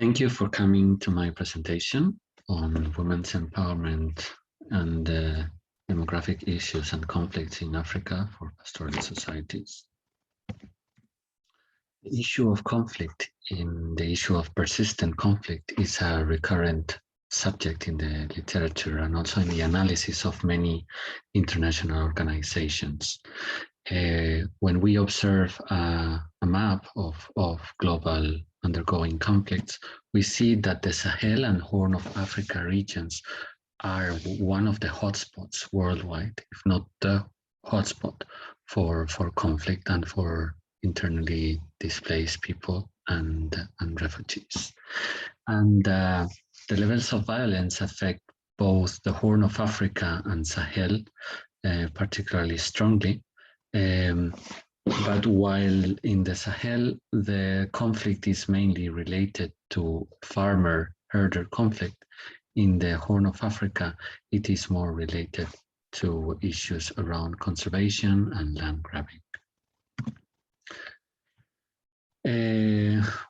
Thank you for coming to my presentation on women's empowerment and demographic issues and conflicts in Africa for pastoralist societies. The issue of conflict the issue of persistent conflict is a recurrent subject in the literature and also in the analysis of many international organizations. When we observe a map of global undergoing conflicts, we see that the Sahel and Horn of Africa regions are one of the hotspots worldwide, if not the hotspot for conflict and for internally displaced people and refugees. And the levels of violence affect both the Horn of Africa and Sahel particularly strongly. But while in the Sahel, the conflict is mainly related to farmer-herder conflict, in the Horn of Africa, it is more related to issues around conservation and land grabbing.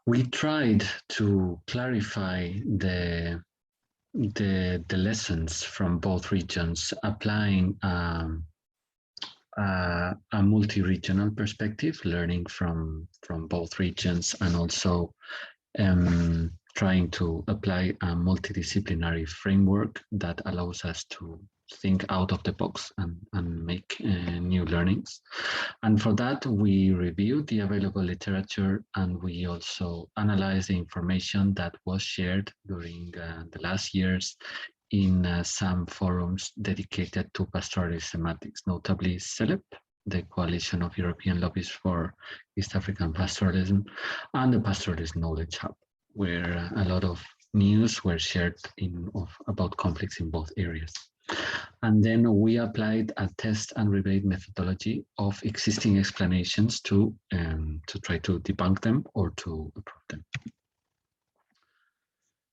We tried to clarify the lessons from both regions, applying a multi-regional perspective, learning from both regions, and also trying to apply a multidisciplinary framework that allows us to think out of the box and make new learnings. And for that, we reviewed the available literature, and we also analyzed the information that was shared during the last years in some forums dedicated to pastoralist thematics, notably CELEP, the Coalition of European Lobbies for East African Pastoralism, and the Pastoralist Knowledge Hub, where a lot of news were shared about conflicts in both areas. And then we applied a test and rebate methodology of existing explanations to try to debunk them or to approve them.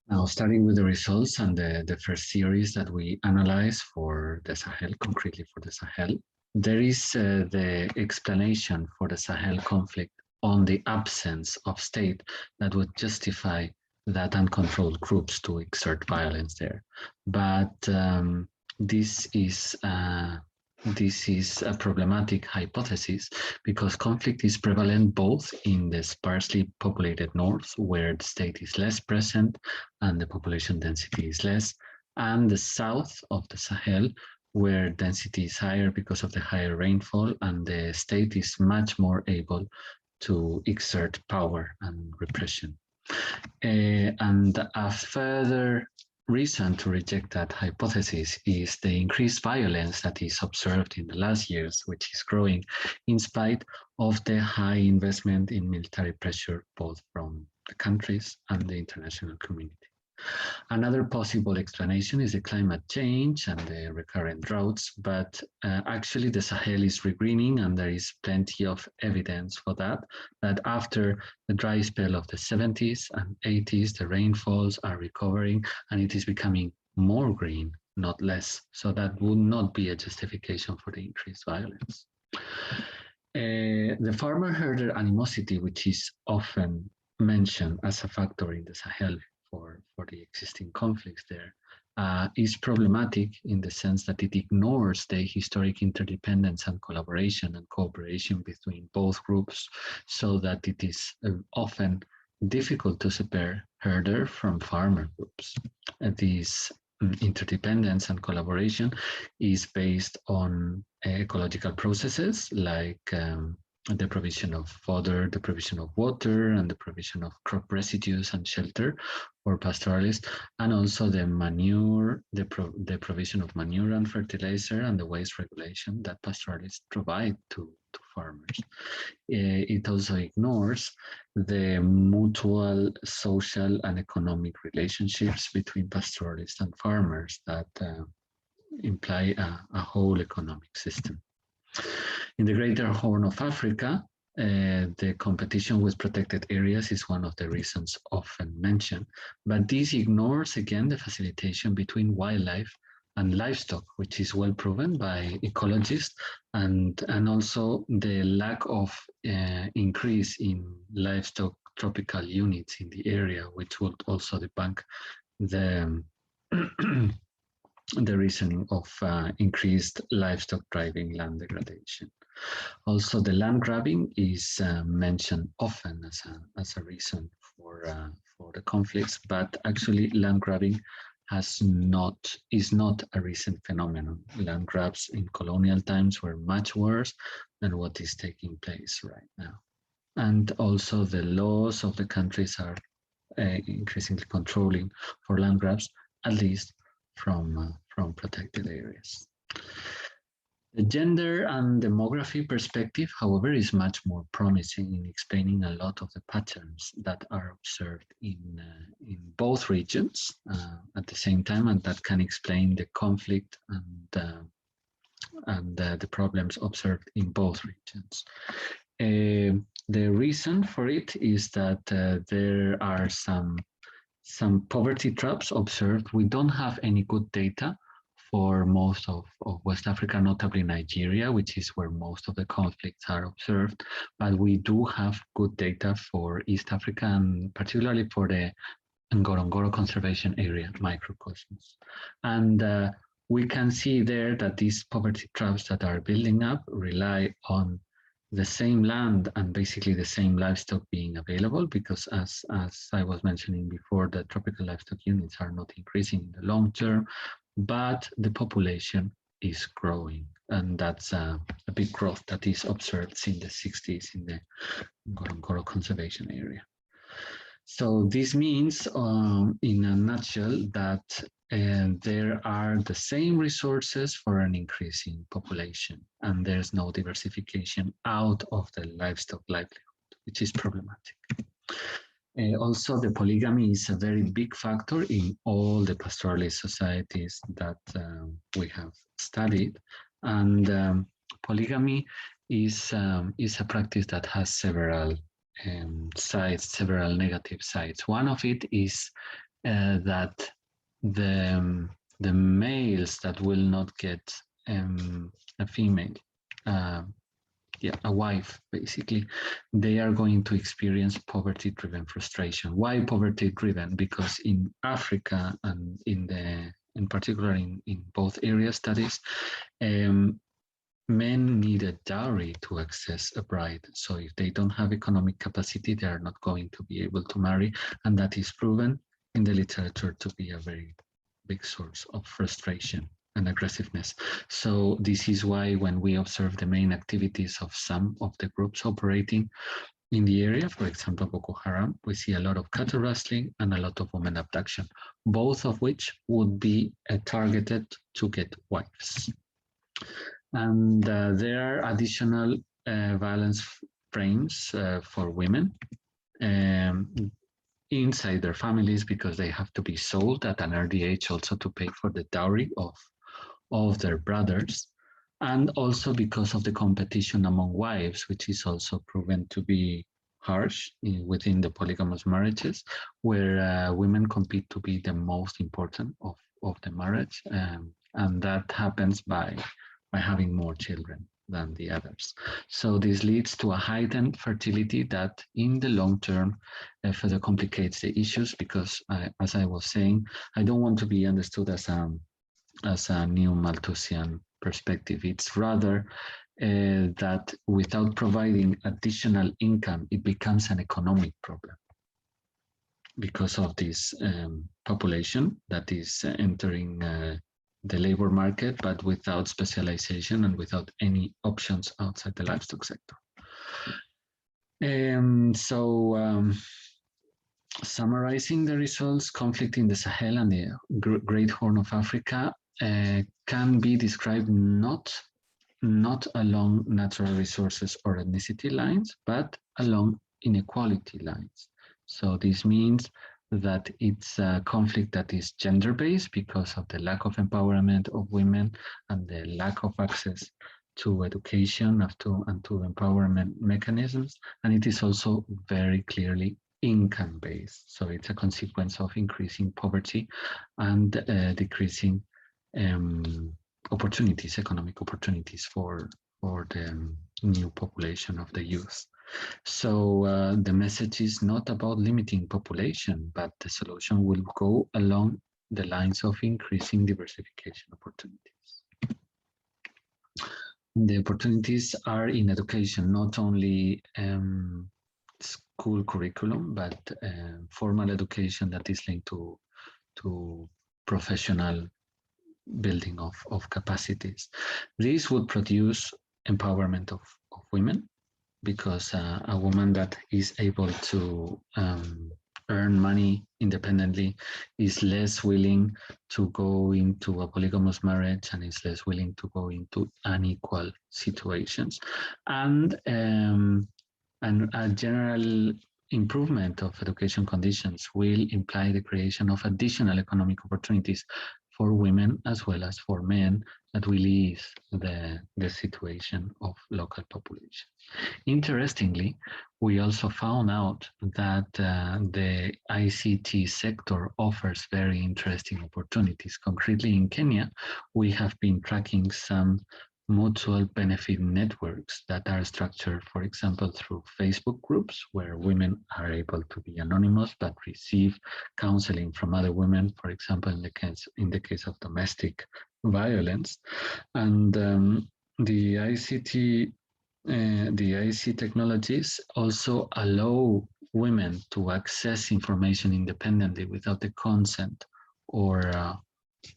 Now, starting with the results and the first series that we analyzed for the Sahel, concretely for the Sahel, there is the explanation for the Sahel conflict on the absence of state that would justify that uncontrolled groups to exert violence there. But this is a problematic hypothesis because conflict is prevalent both in the sparsely populated north, where the state is less present and the population density is less, and the south of the Sahel, where density is higher because of the higher rainfall, and the state is much more able to exert power and repression. And a further reason to reject that hypothesis is the increased violence that is observed in the last years, which is growing in spite of the high investment in military pressure, both from the countries and the international community. Another possible explanation is the climate change and the recurrent droughts, but actually the Sahel is regreening, and there is plenty of evidence for that after the dry spell of the 70s and 80s, the rainfalls are recovering and it is becoming more green, not less. So that would not be a justification for the increased violence. The farmer-herder animosity, which is often mentioned as a factor in the Sahel for the existing conflicts there, is problematic in the sense that it ignores the historic interdependence and collaboration and cooperation between both groups, so that it is often difficult to separate herder from farmer groups. This interdependence and collaboration is based on ecological processes like the provision of fodder, the provision of water, and the provision of crop residues and shelter for pastoralists, and also the manure, the provision of manure and fertilizer, and the waste regulation that pastoralists provide to farmers. It also ignores the mutual social and economic relationships between pastoralists and farmers that imply a whole economic system. In the Greater Horn of Africa, the competition with protected areas is one of the reasons often mentioned, but this ignores again the facilitation between wildlife and livestock, which is well proven by ecologists, and also the lack of increase in livestock tropical units in the area, which would also debunk the the reasoning of increased livestock driving land degradation. Also, the land grabbing is mentioned often as a reason for the conflicts, but actually land grabbing is not a recent phenomenon. Land grabs in colonial times were much worse than what is taking place right now. And also the laws of the countries are increasingly controlling for land grabs, at least from protected areas. The gender and demography perspective, however, is much more promising in explaining a lot of the patterns that are observed in both regions at the same time, and that can explain the conflict and the problems observed in both regions. The reason for it is that there are some poverty traps observed. We don't have any good data for most of West Africa, notably Nigeria, which is where most of the conflicts are observed. But we do have good data for East Africa, and particularly for the Ngorongoro Conservation Area microcosmos. And we can see there that these poverty traps that are building up rely on the same land and basically the same livestock being available, because as I was mentioning before, the tropical livestock units are not increasing in the long term, but the population is growing. And that's a big growth that is observed since the 60s in the Ngorongoro Conservation Area. So this means, in a nutshell, that there are the same resources for an increasing population, and there's no diversification out of the livestock livelihood, which is problematic. Also, the polygamy is a very big factor in all the pastoralist societies that we have studied, and polygamy is a practice that has several sides, several negative sides. One of it is that the males that will not get a female, a wife, basically, they are going to experience poverty-driven frustration. Why poverty-driven? Because in Africa and in particular in both area studies, men need a dowry to access a bride. So if they don't have economic capacity, they are not going to be able to marry, and that is proven in the literature to be a very big source of frustration and aggressiveness. So this is why when we observe the main activities of some of the groups operating in the area, for example, Boko Haram, we see a lot of cattle rustling and a lot of women abduction, both of which would be targeted to get wives. And there are additional violence frames for women inside their families, because they have to be sold at an early age also to pay for the dowry of their brothers, and also because of the competition among wives, which is also proven to be harsh within the polygamous marriages, where women compete to be the most important of the marriage, and that happens by having more children than the others. So this leads to a heightened fertility that in the long term further complicates the issues, because as I was saying, I don't want to be understood as a new Malthusian perspective. It's rather that without providing additional income, it becomes an economic problem because of this population that is entering the labor market, but without specialization and without any options outside the livestock sector. Summarizing the results, conflict in the Sahel and the Great Horn of Africa can be described not along natural resources or ethnicity lines, but along inequality lines. So this means that it's a conflict that is gender-based because of the lack of empowerment of women and the lack of access to education and to empowerment mechanisms. And it is also very clearly income-based. So it's a consequence of increasing poverty and decreasing opportunities, economic opportunities for the new population of the youth. So the message is not about limiting population, but the solution will go along the lines of increasing diversification opportunities. The opportunities are in education, not only school curriculum, but formal education that is linked to professional building of capacities. This would produce empowerment of women, because a woman that is able to earn money independently is less willing to go into a polygamous marriage and is less willing to go into unequal situations. And a general improvement of education conditions will imply the creation of additional economic opportunities for women as well as for men that will ease the situation of local population. Interestingly, we also found out that the ICT sector offers very interesting opportunities. Concretely in Kenya, we have been tracking some mutual benefit networks that are structured, for example, through Facebook groups where women are able to be anonymous but receive counseling from other women, for example, in the case of domestic violence. And the ICT technologies also allow women to access information independently without the consent or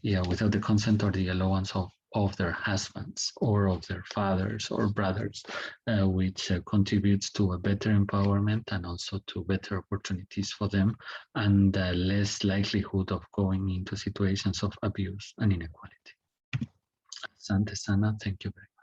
without the consent or the allowance of their husbands or of their fathers or brothers, which contributes to a better empowerment and also to better opportunities for them and less likelihood of going into situations of abuse and inequality. Asante sana, thank you very much.